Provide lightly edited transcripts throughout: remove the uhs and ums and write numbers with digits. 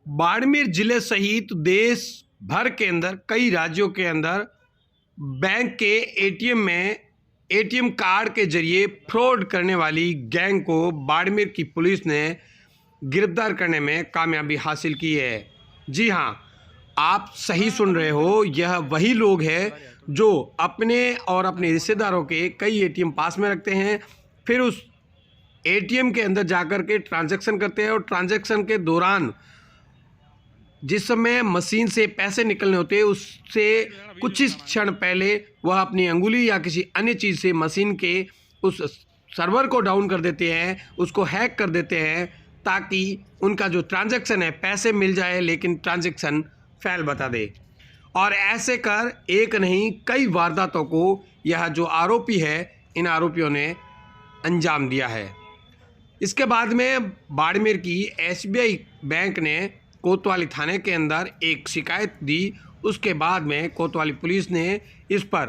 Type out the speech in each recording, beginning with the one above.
बाड़मेर जिले सहित देश भर के अंदर कई राज्यों के अंदर बैंक के एटीएम में एटीएम कार्ड के जरिए फ्रॉड करने वाली गैंग को बाड़मेर की पुलिस ने गिरफ्तार करने में कामयाबी हासिल की है। जी हां, आप सही सुन रहे हो, यह वही लोग हैं जो अपने और अपने रिश्तेदारों के कई एटीएम पास में रखते हैं, फिर उस एटीएम के अंदर जाकर के ट्रांजैक्शन करते हैं और ट्रांजैक्शन के दौरान जिस समय मशीन से पैसे निकलने होते हैं उससे कुछ ही क्षण पहले वह अपनी अंगुली या किसी अन्य चीज़ से मशीन के उस सर्वर को डाउन कर देते हैं, उसको हैक कर देते हैं ताकि उनका जो ट्रांजैक्शन है पैसे मिल जाए लेकिन ट्रांजैक्शन फेल बता दे। और ऐसे कर एक नहीं कई वारदातों को यह जो आरोपी है इन आरोपियों ने अंजाम दिया है। इसके बाद में बाड़मेर की एसबीआई बैंक ने कोतवाली थाने के अंदर एक शिकायत दी। उसके बाद में कोतवाली पुलिस ने इस पर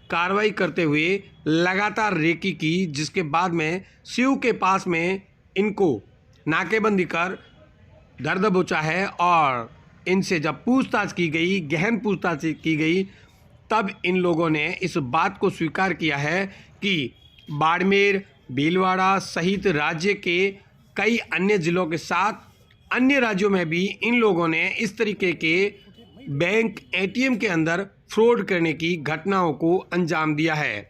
कार्रवाई करते हुए लगातार रेकी की, जिसके बाद में शिव के पास में इनको नाकेबंदी कर दर दबोचा है और इनसे जब पूछताछ की गई, गहन पूछताछ की गई, तब इन लोगों ने इस बात को स्वीकार किया है कि बाड़मेर, भीलवाड़ा सहित राज्य के कई अन्य जिलों के साथ अन्य राज्यों में भी इन लोगों ने इस तरीके के बैंक एटीएम के अंदर फ्रॉड करने की घटनाओं को अंजाम दिया है।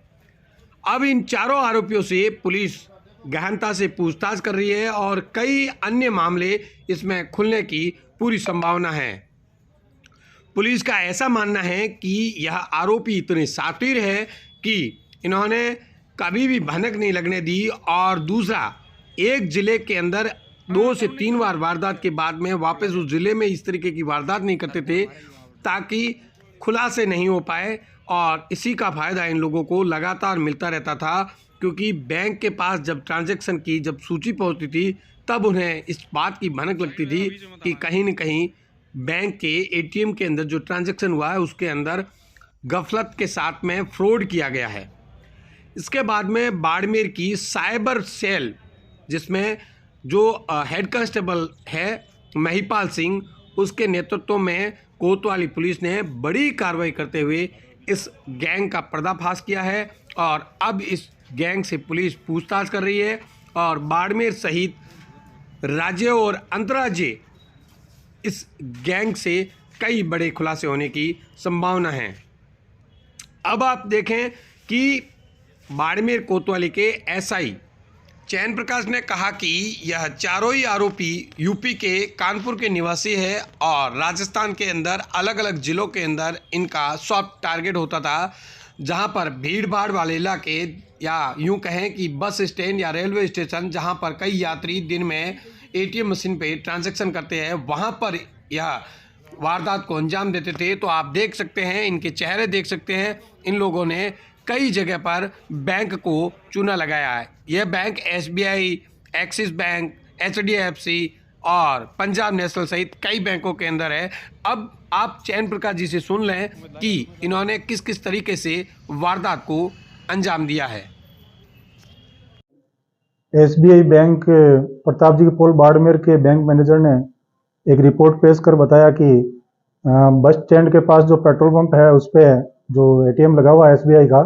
अब इन चारों आरोपियों से पुलिस गहनता से पूछताछ कर रही है और कई अन्य मामले इसमें खुलने की पूरी संभावना है। पुलिस का ऐसा मानना है कि यह आरोपी इतने शातिर है कि इन्होंने कभी भी भनक नहीं लगने दी और दूसरा, एक जिले के अंदर 2 से 3 बार वारदात के बाद में वापस उस जिले में इस तरीके की वारदात नहीं करते थे ताकि खुलासे नहीं हो पाए। और इसी का फ़ायदा इन लोगों को लगातार मिलता रहता था, क्योंकि बैंक के पास जब ट्रांजैक्शन की जब सूची पहुंचती थी तब उन्हें इस बात की भनक लगती थी कि कहीं न कहीं बैंक के एटीएम के अंदर जो ट्रांजैक्शन हुआ है उसके अंदर गफलत के साथ में फ्रॉड किया गया है। इसके बाद में बाड़मेर की साइबर सेल, जिसमें जो हेड कांस्टेबल है महिपाल सिंह, उसके नेतृत्व में कोतवाली पुलिस ने बड़ी कार्रवाई करते हुए इस गैंग का पर्दाफाश किया है और अब इस गैंग से पुलिस पूछताछ कर रही है और बाड़मेर सहित राज्य और अंतर्राज्यीय इस गैंग से कई बड़े खुलासे होने की संभावना है। अब आप देखें कि बाड़मेर कोतवाली के एसआई चैन प्रकाश ने कहा कि यह चारों ही आरोपी यूपी के कानपुर के निवासी है और राजस्थान के अंदर अलग अलग जिलों के अंदर इनका सॉफ्ट टारगेट होता था, जहां पर भीड़ भाड़ वाले इलाके या यूं कहें कि बस स्टैंड या रेलवे स्टेशन जहां पर कई यात्री दिन में एटीएम मशीन पे ट्रांजैक्शन करते हैं, वहां पर यह वारदात को अंजाम देते थे। तो आप देख सकते हैं, इनके चेहरे देख सकते हैं, इन लोगों ने कई जगह पर बैंक को चूना लगाया है। यह bank SBI, axis bank, HDFC और पंजाब नेशनल सहित कई बैंकों के अंदर है। अब आप चैन प्रकाश जी से सुन लें कि इन्होंने किस किस तरीके से वारदात को अंजाम दिया है। एसबीआई बैंक प्रताप जी के पोल बाड़मेर के बैंक मैनेजर ने एक रिपोर्ट पेश कर बताया कि बस स्टैंड के पास जो पेट्रोल पंप है उस पे जो एटीएम लगा हुआ है एसबीआई का,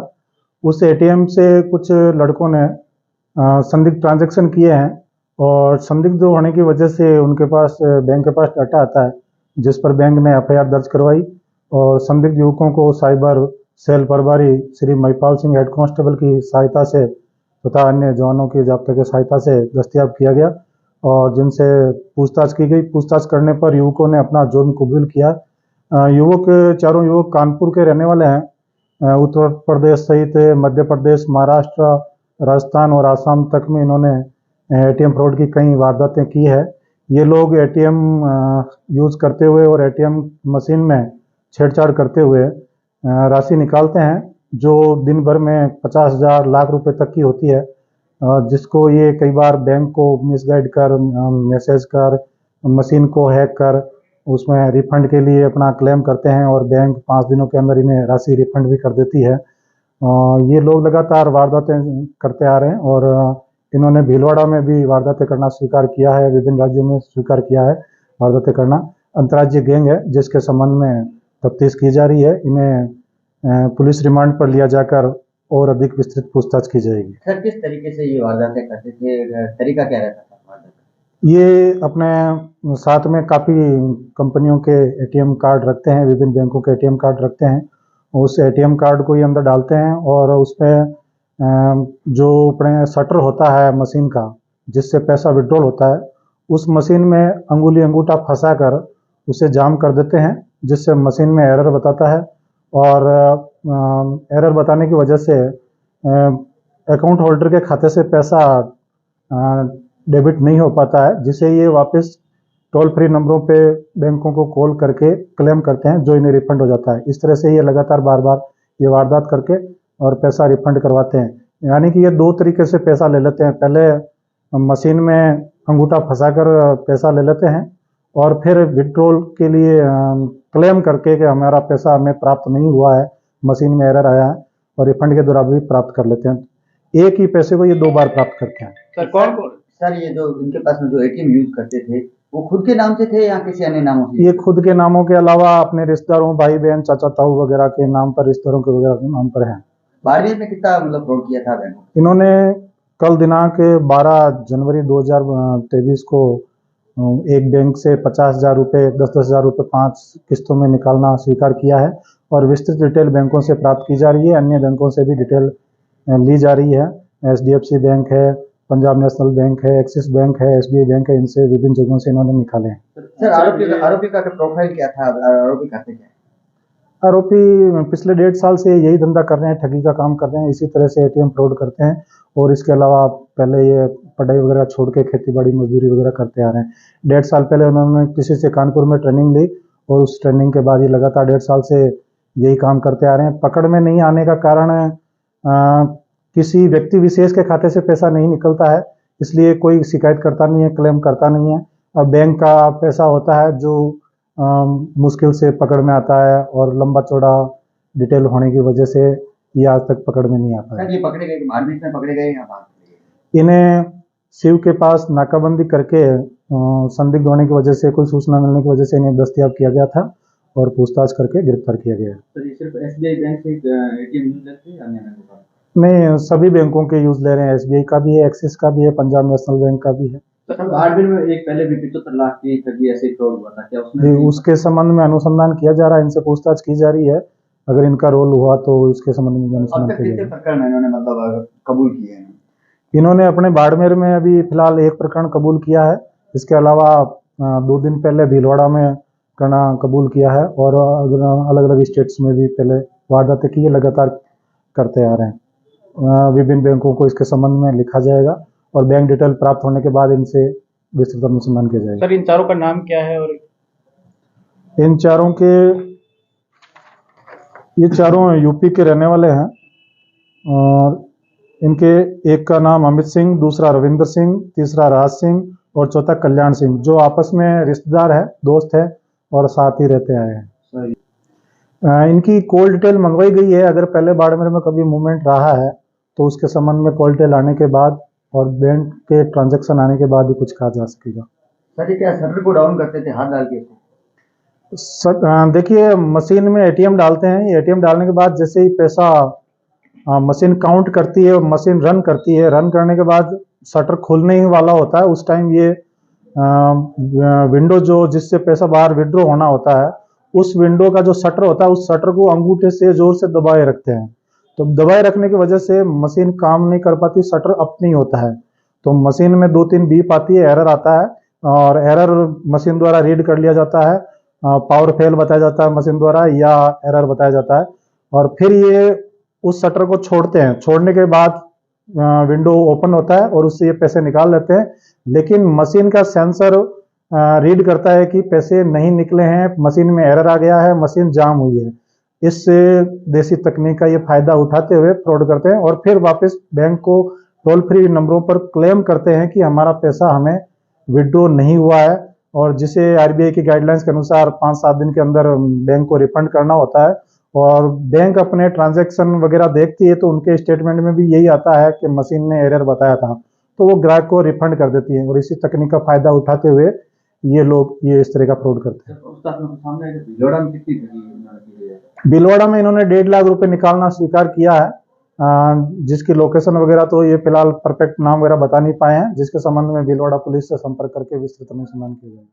उस एटीएम से कुछ लड़कों ने संदिग्ध ट्रांजैक्शन किए हैं और संदिग्ध होने की वजह से उनके पास बैंक के पास डाटा आता है, जिस पर बैंक ने एफआईआर दर्ज करवाई और संदिग्ध युवकों को साइबर सेल प्रभारी श्री महिपाल सिंह हेड कांस्टेबल की सहायता से तथा अन्य जवानों की जाब्ते की सहायता से दस्तयाब किया गया और जिनसे पूछताछ की गई। पूछताछ करने पर युवकों ने अपना जुर्म कबूल किया। चारों युवक कानपुर के रहने वाले हैं। उत्तर प्रदेश सहित मध्य प्रदेश, महाराष्ट्र, राजस्थान और आसाम तक में इन्होंने एटीएम फ्रॉड की कई वारदातें की है। ये लोग एटीएम यूज करते हुए और एटीएम मशीन में छेड़छाड़ करते हुए राशि निकालते हैं, जो दिन भर में 50,000 लाख रुपए तक की होती है, जिसको ये कई बार बैंक को मिसगाइड कर, मैसेज कर, मशीन को हैक कर उसमें रिफंड के लिए अपना क्लेम करते हैं और बैंक 5 दिनों के अंदर इन्हें राशि रिफंड भी कर देती है। ये लोग लगातार वारदातें करते आ रहे हैं और इन्होंने भीलवाड़ा में भी वारदातें करना स्वीकार किया है, विभिन्न राज्यों में स्वीकार किया है। वारदातें करना। अंतर्राज्यीय गैंग है जिसके संबंध में तफ्तीश की जा रही है। इन्हें पुलिस रिमांड पर लिया जाकर और अधिक विस्तृत पूछताछ की जाएगी। सर किस तरीके से ये वारदातें करते थे, तरीका क्या रहता था वारदात? ये अपने साथ में काफ़ी कंपनियों के एटीएम कार्ड रखते हैं, विभिन्न बैंकों के एटीएम कार्ड रखते हैं। उस एटीएम कार्ड को ये अंदर डालते हैं और उसमें जो अपने शटर होता है मशीन का जिससे पैसा विड्रॉल होता है, उस मशीन में अंगूठा फंसाकर उसे जाम कर देते हैं, जिससे मशीन में एरर बताता है और एरर बताने की वजह से अकाउंट होल्डर के खाते से पैसा डेबिट नहीं हो पाता है, जिसे ये वापस टोल फ्री नंबरों पे बैंकों को कॉल करके क्लेम करते हैं, जो इन्हें रिफंड हो जाता है। इस तरह से ये लगातार बार बार ये वारदात करके और पैसा रिफंड करवाते हैं। यानी कि ये दो तरीके से पैसा ले लेते हैं। पहले मशीन में अंगूठा फंसाकर पैसा ले लेते हैं और फिर विड्रॉल के लिए क्लेम करके कि हमारा पैसा हमें प्राप्त नहीं हुआ है, मशीन में एरर आया है, और रिफंड के दौरान भी प्राप्त कर लेते हैं। एक ही पैसे को ये दो बार प्राप्त करते हैं। सर कौन सर ये जो इनके पास में जो एटीएम यूज करते थे वो खुद के नाम से थे या किसी अन्य नामों से? ये खुद के नामों के अलावा अपने रिश्तेदारों, भाई बहन, चाचा ताऊ वगैरह के नाम पर, रिश्तेदारों के वगैरह के नाम पर हैं। बाड़मेर में कितना मतलब फ्रॉड किया था बैंकों? इन्होंने कल दिनांक 12 जनवरी 2023 को एक बैंक से 50,000 रुपये, 10,000 रुपये 5 किस्तों में निकालना स्वीकार किया है और विस्तृत डिटेल बैंकों से प्राप्त की जा रही है। अन्य बैंकों से भी डिटेल ली जा रही है। HDFC बैंक है, पंजाब नेशनल बैंक है, एक्सिस बैंक है, SBI बैंक है, इनसे विभिन्न जगहों से इन्होंने निकाले हैं। सर आरोपी का प्रोफाइल क्या था? आरोपी करते क्या? आरोपी पिछले 1.5 साल से यही धंधा कर रहे हैं, ठगी का काम कर रहे हैं, इसी तरह से एटीएम फ्रॉड करते हैं और इसके अलावा पहले ये पढ़ाई वगैरह छोड़ के खेती बाड़ी मजदूरी वगैरह करते आ रहे हैं। 1.5 साल पहले उन्होंने किसी से कानपुर में ट्रेनिंग ली और उस ट्रेनिंग के बाद ये लगातार 1.5 साल से यही काम करते आ रहे हैं। पकड़ में नहीं आने का कारण किसी व्यक्ति विशेष के खाते से पैसा नहीं निकलता है, इसलिए कोई शिकायत करता नहीं है, क्लेम करता नहीं है। और बैंक का पैसा होता है जो मुश्किल से पकड़ में आता है और लंबा चौड़ा डिटेल होने की वजह से ये आज तक पकड़ में नहीं आता है। सर ये पकड़े गए, बाड़मेर में पकड़े गए या बाहर? इन्हें शिव के पास नाकाबंदी करके संदिग्ध होने की वजह से, कोई सूचना मिलने की वजह से इन्हें दस्तयाब किया गया था और पूछताछ करके गिरफ्तार किया गया। सर ये सिर्फ SBI बैंक से एटीएम यूज करते हैं या अन्य बैंकों का? नहीं, सभी बैंकों के यूज ले रहे हैं। SBI का भी है, एक्सिस का भी है, पंजाब नेशनल बैंक का भी है। सर बाड़मेर में एक पहले भी 75 लाख की ठगी ऐसे फ्रॉड हुआ था, क्या उसमें? जी, उसके संबंध में अनुसंधान किया जा रहा है, इनसे पूछताछ की जा रही है। अगर इनका रोल हुआ तो इसके संबंध में अब अनुसंधान तक किया कितने जाएगा। प्रकरण इन्होंने मतलब कबूल किए हैं? इन्होंने अपने बाड़मेर में अभी फिलहाल एक प्रकरण कबूल किया है। इसके अलावा 2 दिन पहले भीलवाड़ा में करना कबूल किया है और अलग अलग स्टेट्स में भी पहले वारदातें की है, लगातार करते आ रहे हैं। विभिन्न बैंकों को इसके संबंध में लिखा जाएगा और बैंक डिटेल प्राप्त होने के बाद इनसे विस्तृत अनुसंधान किया जाएगा। सर इन चारों का नाम क्या है? और इन चारों के, ये चारों यूपी के रहने वाले हैं और इनके एक का नाम अमित सिंह, दूसरा रविंद्र सिंह, तीसरा राज सिंह और चौथा कल्याण सिंह, जो आपस में रिश्तेदार है, दोस्त है और साथ ही रहते आए हैं। इनकी कॉल डिटेल मंगवाई गई है। अगर पहले बाड़मेर में कभी मूवमेंट रहा है तो उसके संबंध में कॉल डिटेल आने के बाद और बैंक के ट्रांजैक्शन आने के बाद ही कुछ कहा जा सकेगा। सर ये क्या शटर को डाउन करते थे हाथ डाल के? देखिए, मशीन में एटीएम डालते हैं। एटीएम डालने के बाद जैसे ही पैसा मशीन काउंट करती है, मशीन रन करती है, रन करने के बाद शटर खुलने ही वाला होता है, उस टाइम ये विंडो जो जिससे पैसा बाहर विड्रॉ होना होता है, उस विंडो का जो शटर होता है, उस शटर को अंगूठे से जोर से दबाए रखते हैं। तो दबाए रखने की वजह से मशीन काम नहीं कर पाती, शटर अप नहीं होता है। तो मशीन में 2-3 बीप आती है, एरर आता है और एरर मशीन द्वारा रीड कर लिया जाता है, पावर फेल बताया जाता है मशीन द्वारा या एरर बताया जाता है और फिर ये उस शटर को छोड़ते हैं। छोड़ने के बाद विंडो ओपन होता है और उससे ये पैसे निकाल लेते हैं, लेकिन मशीन का सेंसर रीड करता है कि पैसे नहीं निकले हैं, मशीन में एरर आ गया है, मशीन जाम हुई है। इस देसी तकनीक का ये फायदा उठाते हुए फ्रॉड करते हैं और फिर वापस बैंक को टोल फ्री नंबरों पर क्लेम करते हैं कि हमारा पैसा हमें विड्रॉ नहीं हुआ है और जिसे RBI की गाइडलाइंस के अनुसार 5-7 दिन के अंदर बैंक को रिफंड करना होता है। और बैंक अपने ट्रांजैक्शन वगैरह देखती है तो उनके स्टेटमेंट में भी यही आता है कि मशीन ने एरर बताया था, तो वो ग्राहक को रिफंड कर देती है। और इसी तकनीक का फायदा उठाते हुए ये लोग ये इस तरह का फ्रॉड करते हैं। उसका आपने सामने है कि भिलवाड़ा में कितनी ठगी उन्होंने की है? भीलवाड़ा में इन्होंने 1.5 लाख रुपए निकालना स्वीकार किया है, जिसकी लोकेशन वगैरह तो ये फिलहाल परफेक्ट नाम वगैरह बता नहीं पाए हैं, जिसके संबंध में भीलवाड़ा पुलिस से संपर्क करके विस्तृत अनुसंधान किया जाएगा।